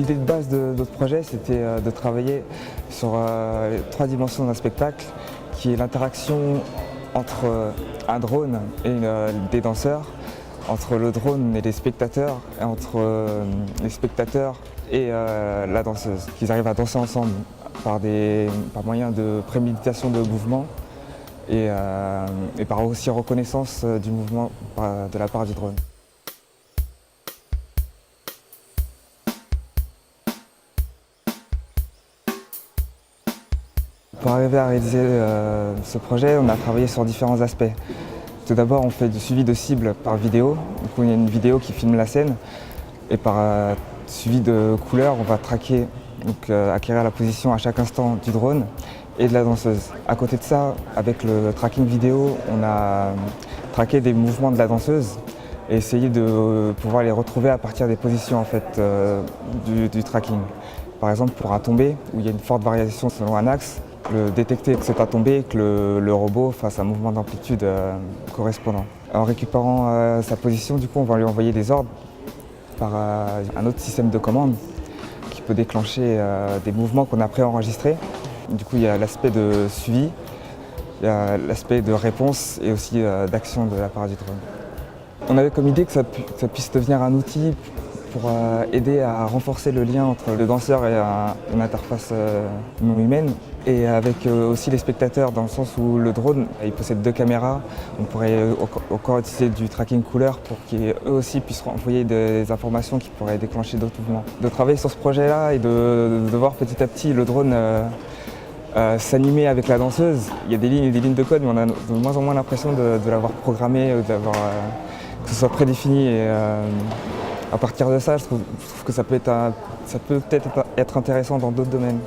L'idée de base de notre projet, c'était de travailler sur les 3 dimensions d'un spectacle, qui est l'interaction entre un drone et des danseurs, entre le drone et les spectateurs, et entre les spectateurs et la danseuse, qu'ils arrivent à danser ensemble par moyen de préméditation de mouvements et par aussi reconnaissance du mouvement de la part du drone. Pour arriver à réaliser ce projet, on a travaillé sur différents aspects. Tout d'abord, on fait du suivi de cible par vidéo. Donc, il y a une vidéo qui filme la scène et par suivi de couleurs, on va traquer, acquérir la position à chaque instant du drone et de la danseuse. À côté de ça, avec le tracking vidéo, on a traqué des mouvements de la danseuse et essayé de pouvoir les retrouver à partir des positions en fait, du tracking. Par exemple, pour un tombé, où il y a une forte variation selon un axe, détecter que c'est un tombé et que le robot fasse un mouvement d'amplitude correspondant. En récupérant sa position, du coup, on va lui envoyer des ordres par un autre système de commande qui peut déclencher des mouvements qu'on a préenregistrés. Du coup, il y a l'aspect de suivi, il y a l'aspect de réponse et aussi d'action de la part du drone. On avait comme idée que ça puisse devenir un outil pour aider à renforcer le lien entre le danseur et une interface non humaine, et avec aussi les spectateurs, dans le sens où le drone il possède 2 caméras. On pourrait encore utiliser du tracking couleur pour qu'eux aussi puissent envoyer des informations qui pourraient déclencher d'autres mouvements. De travailler sur ce projet-là et de voir petit à petit le drone s'animer avec la danseuse. Il y a des lignes de code, mais on a de moins en moins l'impression de l'avoir programmé, que ce soit prédéfini. À partir de ça, je trouve que ça peut peut-être être intéressant dans d'autres domaines.